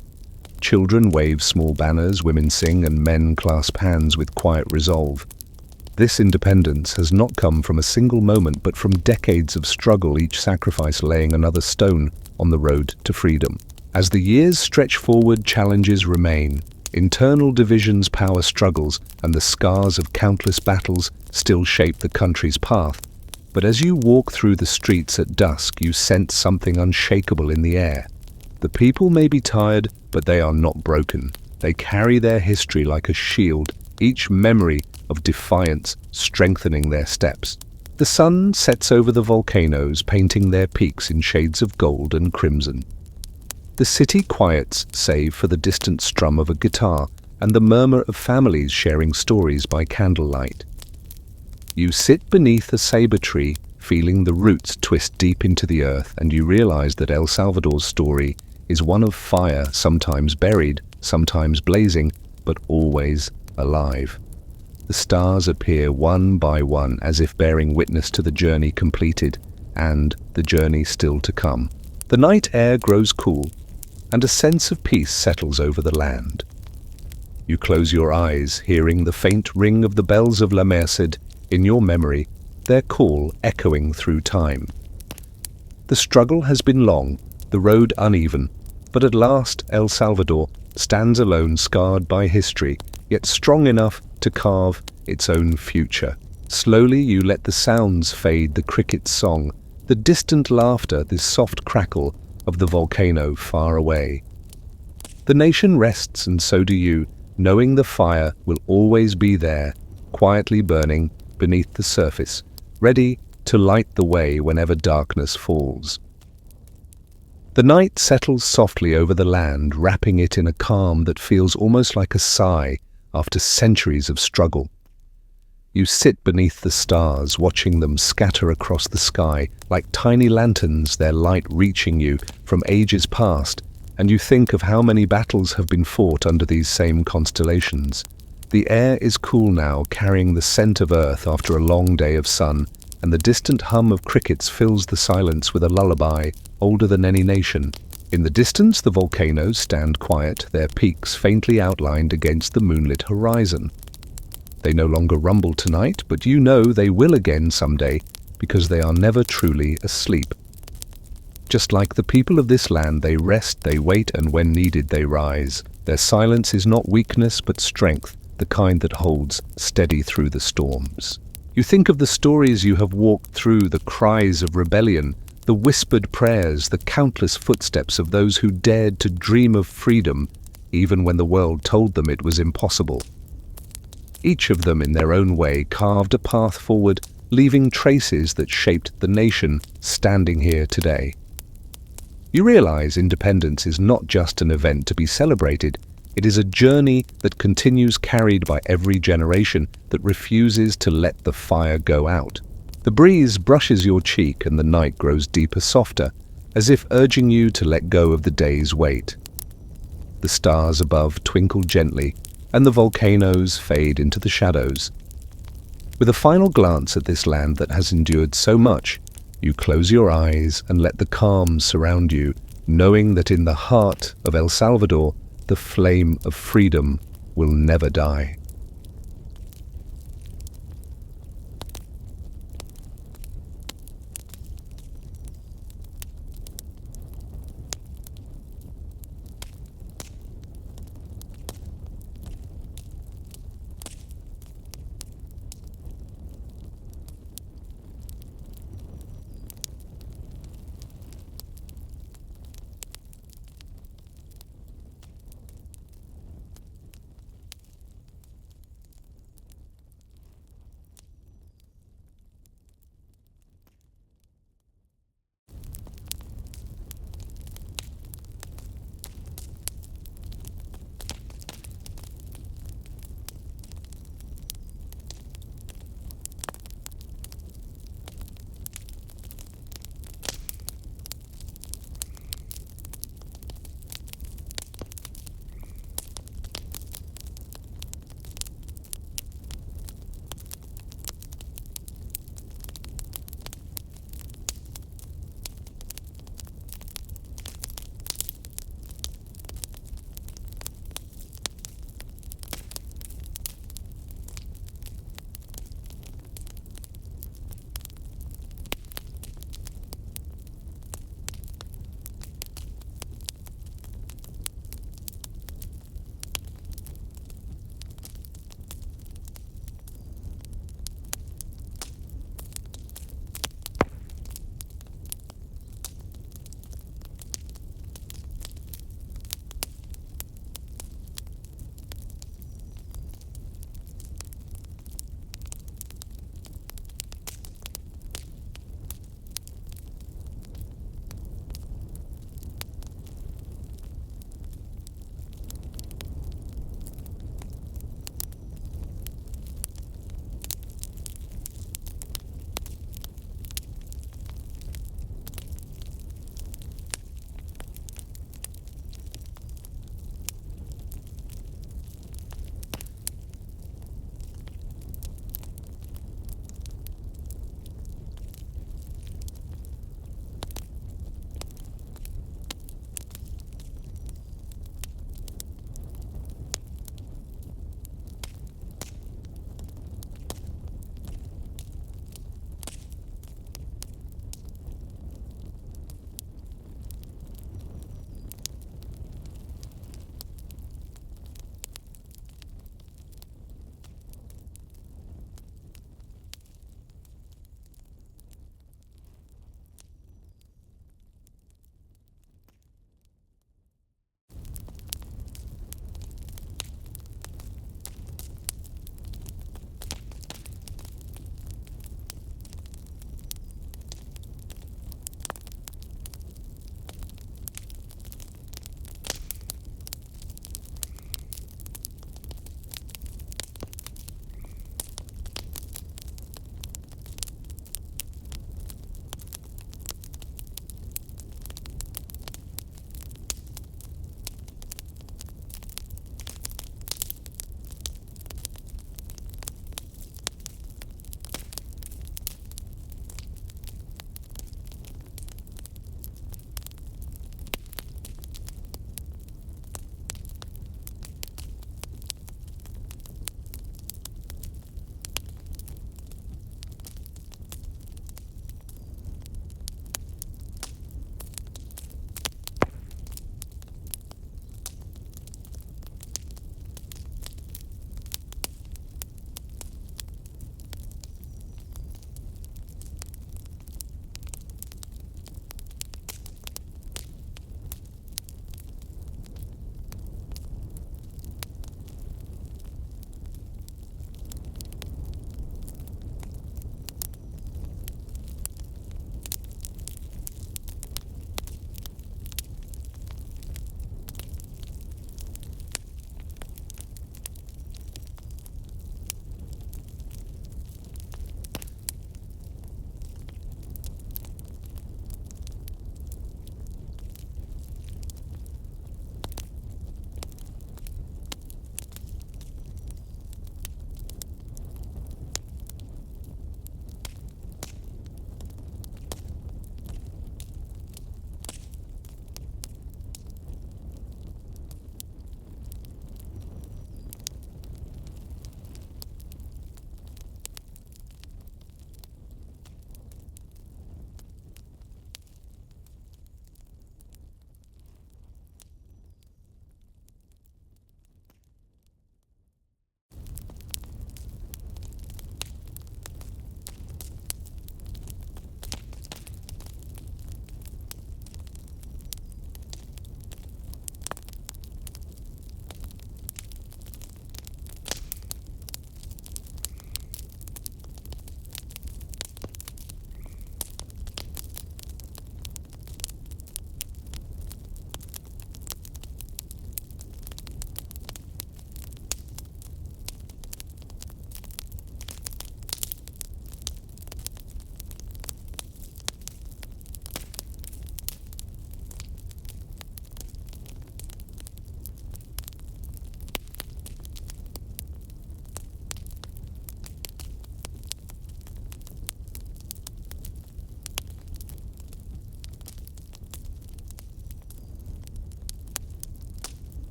Children wave small banners, women sing, and men clasp hands with quiet resolve. This independence has not come from a single moment, but from decades of struggle, each sacrifice laying another stone on the road to freedom. As the years stretch forward, challenges remain. Internal divisions, power struggles, and the scars of countless battles still shape the country's path. But as you walk through the streets at dusk, you sense something unshakable in the air. The people may be tired, but they are not broken. They carry their history like a shield, each memory of defiance strengthening their steps. The sun sets over the volcanoes, painting their peaks in shades of gold and crimson. The city quiets, save for the distant strum of a guitar and the murmur of families sharing stories by candlelight. You sit beneath a saber tree, feeling the roots twist deep into the earth, and you realize that El Salvador's story is one of fire, sometimes buried, sometimes blazing, but always alive. The stars appear one by one as if bearing witness to the journey completed and the journey still to come. The night air grows cool, and a sense of peace settles over the land. You close your eyes, hearing the faint ring of the bells of La Merced in your memory, their call echoing through time. The struggle has been long, the road uneven, but at last El Salvador stands alone, scarred by history, yet strong enough to carve its own future. Slowly you let the sounds fade, the cricket's song, the distant laughter, the soft crackle of the volcano far away. The nation rests, and so do you, knowing the fire will always be there, quietly burning beneath the surface, ready to light the way whenever darkness falls. The night settles softly over the land, wrapping it in a calm that feels almost like a sigh after centuries of struggle. You sit beneath the stars, watching them scatter across the sky like tiny lanterns, their light reaching you from ages past, and you think of how many battles have been fought under these same constellations. The air is cool now, carrying the scent of earth after a long day of sun, and the distant hum of crickets fills the silence with a lullaby older than any nation. In the distance, the volcanoes stand quiet, their peaks faintly outlined against the moonlit horizon. They no longer rumble tonight, but you know they will again someday, because they are never truly asleep. Just like the people of this land, they rest, they wait, and when needed they rise. Their silence is not weakness but strength, the kind that holds steady through the storms. You think of the stories you have walked through, the cries of rebellion, the whispered prayers, the countless footsteps of those who dared to dream of freedom, even when the world told them it was impossible. Each of them, in their own way, carved a path forward, leaving traces that shaped the nation standing here today. You realize independence is not just an event to be celebrated. It is a journey that continues, carried by every generation that refuses to let the fire go out. The breeze brushes your cheek and the night grows deeper, softer, as if urging you to let go of the day's weight. The stars above twinkle gently, and the volcanoes fade into the shadows. With a final glance at this land that has endured so much, you close your eyes and let the calm surround you, knowing that in the heart of El Salvador, the flame of freedom will never die.